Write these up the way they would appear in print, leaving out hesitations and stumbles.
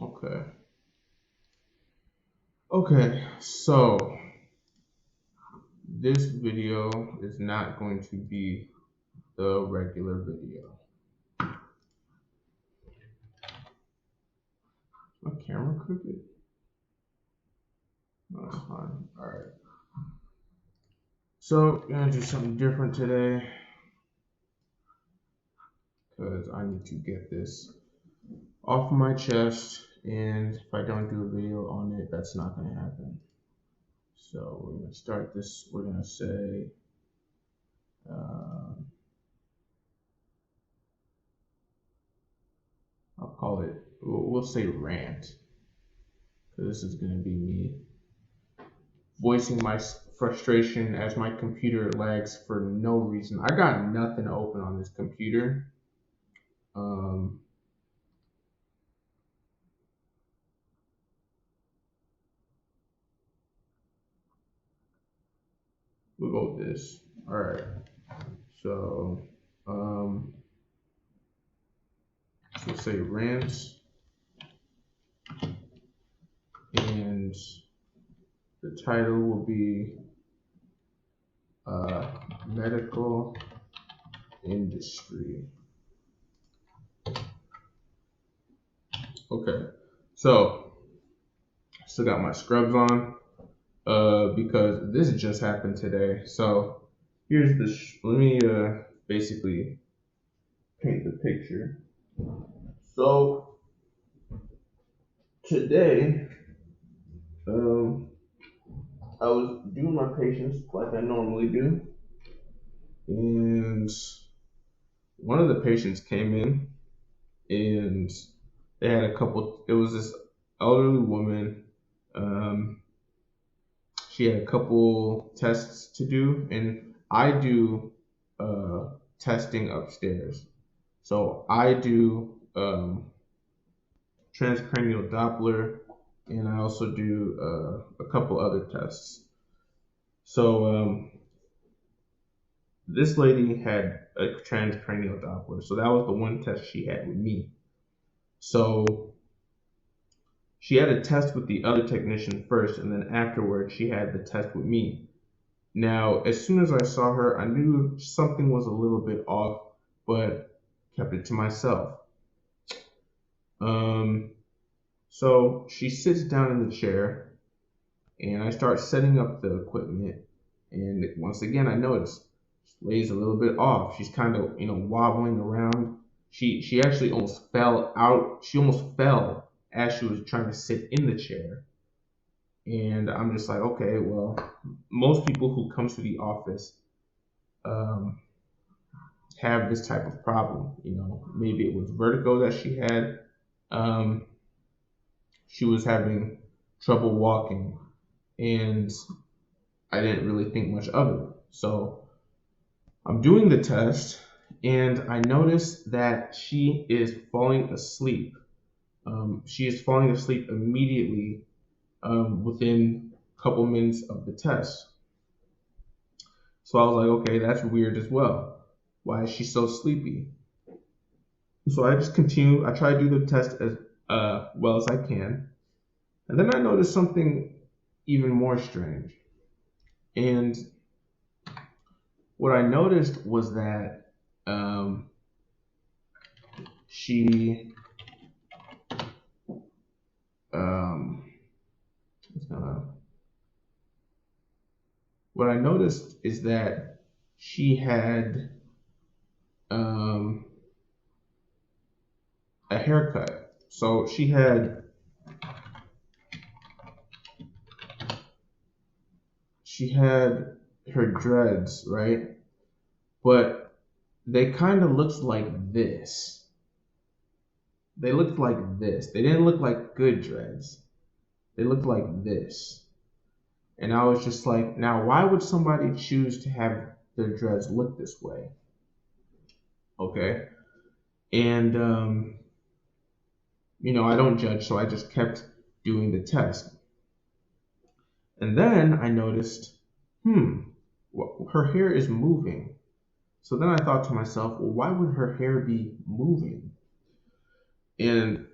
Okay. Okay, so this video is not going to be the regular video. My camera crooked? No, it's fine. Alright. So, gonna do something different today because I need to get this off my chest, and if I don't do a video on it, that's not gonna happen. So, we're gonna start this. We're gonna say, uh, I'll call it, we'll say rant, because this is gonna be me voicing my frustration as my computer lags for no reason. I got nothing open on this computer. Um, we'll go with this. All right. So, um, we'll say rants, and the title will be medical industry. Okay. So, still got my scrubs on because this just happened today. So, here's the. Let me basically paint the picture. So today, um, I was doing my patients like I normally do, and one of the patients came in, and they had a couple. It was this elderly woman. Um, she had a couple tests to do, and I do testing upstairs. So I do transcranial Doppler, and I also do a couple other tests. So this lady had a transcranial Doppler, so that was the one test she had with me. So she had a test with the other technician first, and then afterwards she had the test with me. Now, as soon as I saw her, I knew something was a little bit off, but kept it to myself. Um, so she sits down in the chair, and I start setting up the equipment. And once again, I notice she lays a little bit off. She's kind of, wobbling around. She actually almost fell out. She almost fell as she was trying to sit in the chair. And I'm just like, okay, well, most people who come to the office um, have this type of problem. Maybe it was vertigo that she had. Um, she was having trouble walking, and I didn't really think much of it. So I'm doing the test, and I notice that she is falling asleep. She is falling asleep immediately within a couple minutes of the test. So I was like, okay, that's weird as well. Why is she so sleepy? So I just continue. I try to do the test as well as I can. And then I noticed something even more strange. And what I noticed was that she um, what I noticed is that she had um, a haircut. So she had her dreads, right? But they kind of looked like this. They looked like this. They didn't look like good dreads. They looked like this. And I was just like, now why would somebody choose to have their dreads look this way? Okay. And I don't judge, so I just kept doing the test. And then I noticed, her hair is moving. So then I thought to myself, well, why would her hair be moving? And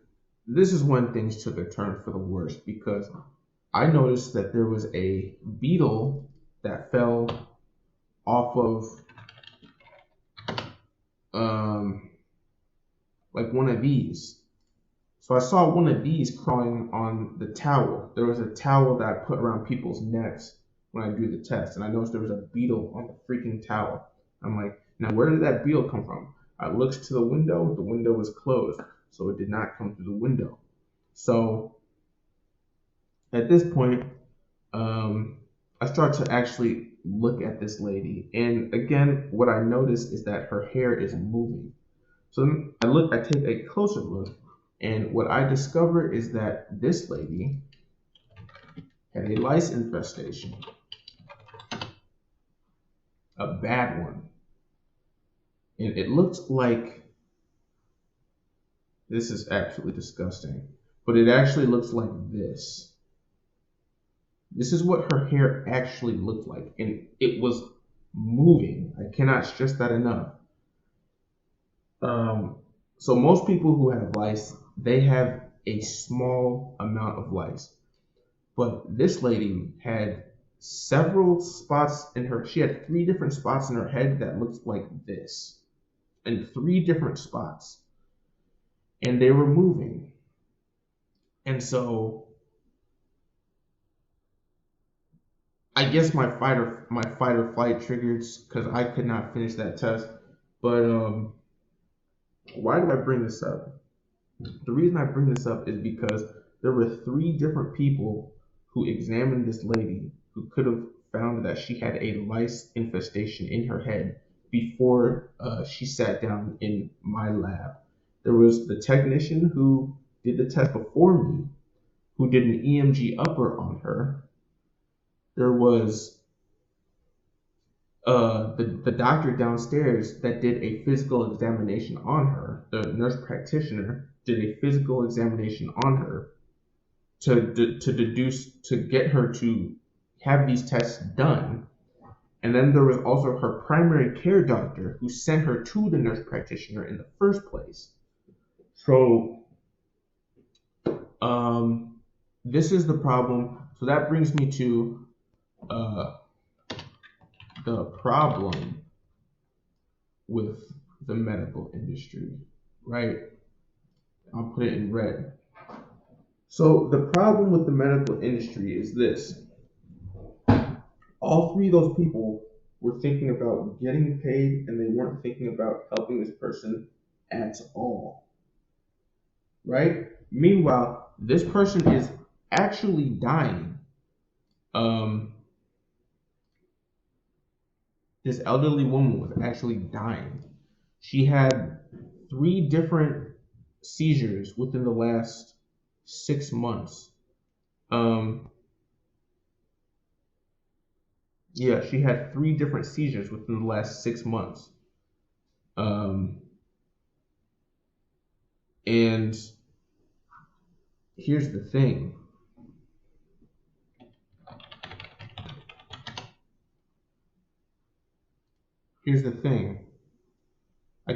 this is when things took a turn for the worse because I noticed that there was a beetle that fell off of um, like one of these. So I saw one of these crawling on the towel. There was a towel that I put around people's necks when I do the test, and I noticed there was a beetle on the freaking towel. I'm like, now where did that beetle come from? I looked to the window was closed, so it did not come through the window. So at this point, um, I start to actually look at this lady, and again, what I notice is that her hair is moving. So then I take a closer look, and what I discover is that this lady had a lice infestation, a bad one. And it looked like this is absolutely disgusting, but it actually looks like this. This is what her hair actually looked like, and it was moving. I cannot stress that enough. Um, so most people who have lice, they have a small amount of lice. But this lady had several spots in her, she had 3 different spots in her head that looked like this, in 3 different spots. And they were moving. And so I guess my fight or flight triggered because I could not finish that test. But why do I bring this up? The reason I bring this up is because there were 3 different people who examined this lady who could have found that she had a lice infestation in her head before she sat down in my lab. There was the technician who did the test before me, who did an EMG upper on her. There was the doctor downstairs that did a physical examination on her. The nurse practitioner did a physical examination on her to get her to have these tests done. And then there was also her primary care doctor who sent her to the nurse practitioner in the first place. So this is the problem. So that brings me to the problem with the medical industry, right? I'll put it in red. So the problem with the medical industry is this. All 3 of those people were thinking about getting paid and they weren't thinking about helping this person at all, right? Meanwhile, this person is actually dying. This elderly woman was actually dying. She had 3 different seizures within the last 6 months. Yeah, she had 3 different seizures within the last 6 months. And here's the thing.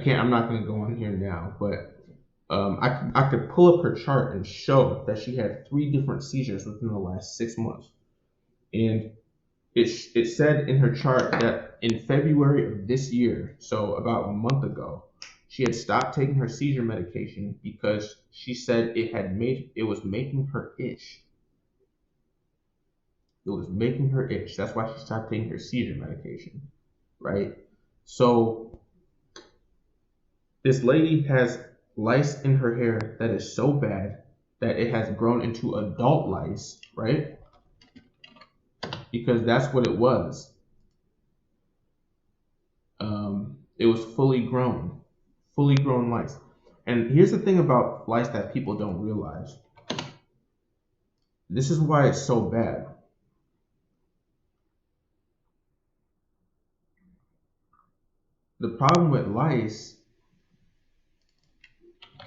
I'm not going to go on here now, but I could pull up her chart and show that she had 3 different seizures within the last 6 months. And it said in her chart that in February of this year, so about a month ago, she had stopped taking her seizure medication because she said it was making her itch. It was making her itch. That's why she stopped taking her seizure medication, right? So this lady has lice in her hair that is so bad that it has grown into adult lice, right? Because that's what it was. It was fully grown lice. And here's the thing about lice that people don't realize. This is why it's so bad. The problem with lice,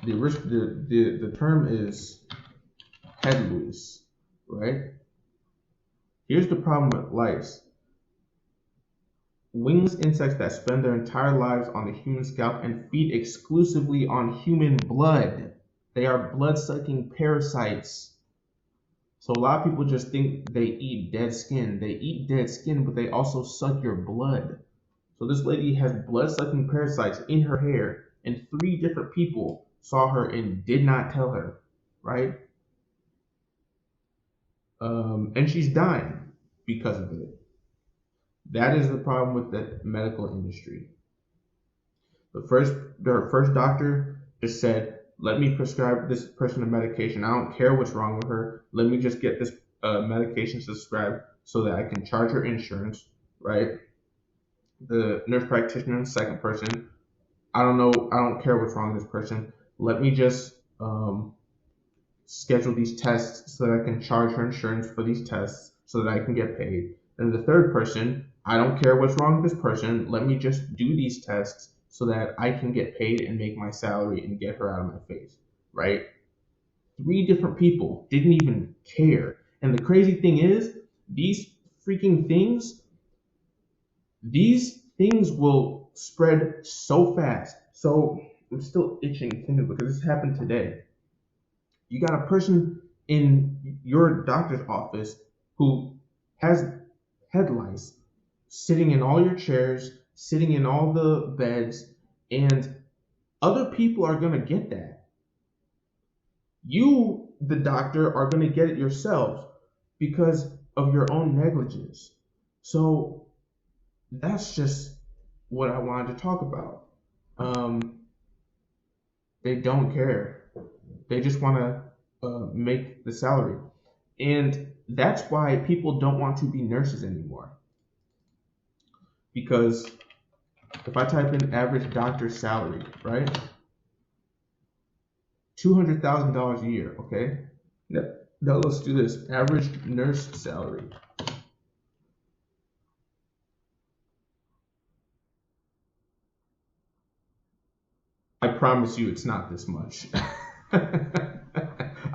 the term is head loose, right? Here's the problem with lice. Wingless insects that spend their entire lives on the human scalp and feed exclusively on human blood. They are blood-sucking parasites. So a lot of people just think they eat dead skin. They eat dead skin, but they also suck your blood. So this lady has blood-sucking parasites in her hair, and 3 different people saw her and did not tell her, right? And she's dying because of it. That is the problem with the medical industry. Their first doctor just said, "Let me prescribe this person a medication. I don't care what's wrong with her. Let me just get this medication prescribed so that I can charge her insurance." Right? The nurse practitioner, the second person, I don't know. I don't care what's wrong with this person. Let me just schedule these tests so that I can charge her insurance for these tests so that I can get paid. And the third person, I don't care what's wrong with this person. Let me just do these tests so that I can get paid and make my salary and get her out of my face, right? 3 different people didn't even care. And the crazy thing is, these freaking things, these things will spread so fast. So I'm still itching thinking because this happened today. You got a person in your doctor's office who has head lice sitting in all your chairs, sitting in all the beds, and other people are going to get that. You, the doctor, are going to get it yourself because of your own negligence. So that's just what I wanted to talk about. They don't care. They just want to make the salary. And that's why people don't want to be nurses anymore. Because if I type in average doctor salary, right? $200,000 a year, okay? Now let's do this. Average nurse salary. I promise you it's not this much.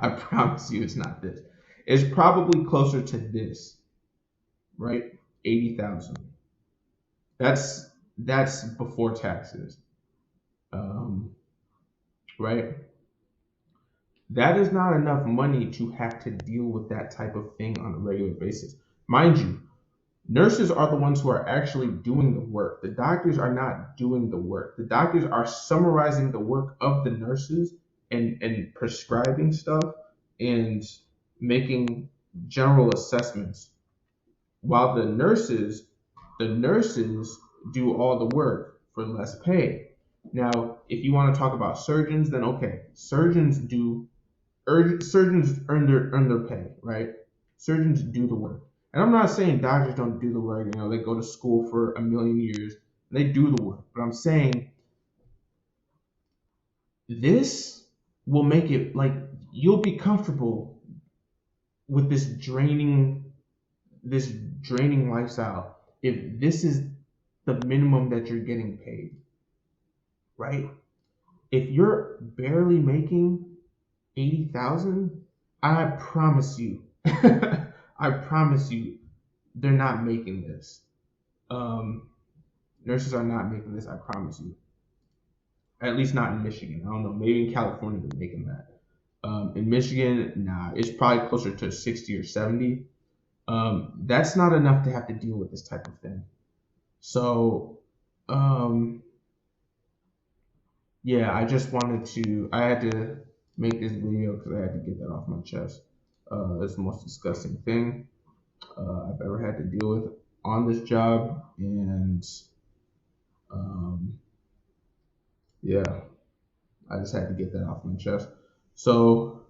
I promise you it's not this. It's probably closer to this, right? 80,000. That's before taxes, right? That is not enough money to have to deal with that type of thing on a regular basis. Mind you, nurses are the ones who are actually doing the work. The doctors are not doing the work. The doctors are summarizing the work of the nurses and prescribing stuff and making general assessments, while the nurses do all the work for less pay. Now, if you want to talk about surgeons, then okay, surgeons earn their pay, right? Surgeons do the work. And I'm not saying doctors don't do the work. They go to school for a million years. They do the work. But I'm saying this will make it like you'll be comfortable with this draining lifestyle if this is the minimum that you're getting paid, right? If you're barely making 80,000, I promise you, I promise you, they're not making this. Nurses are not making this. I promise you. At least not in Michigan. I don't know. Maybe in California they're making that. In Michigan, nah, it's probably closer to 60 or 70. That's not enough to have to deal with this type of thing. So, yeah, I just wanted to. I had to make this video because I had to get that off my chest. It's the most disgusting thing I've ever had to deal with on this job, and yeah, I just had to get that off my chest. So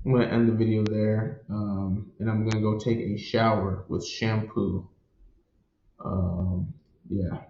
I'm gonna end the video there, and I'm gonna go take a shower with shampoo. Yeah.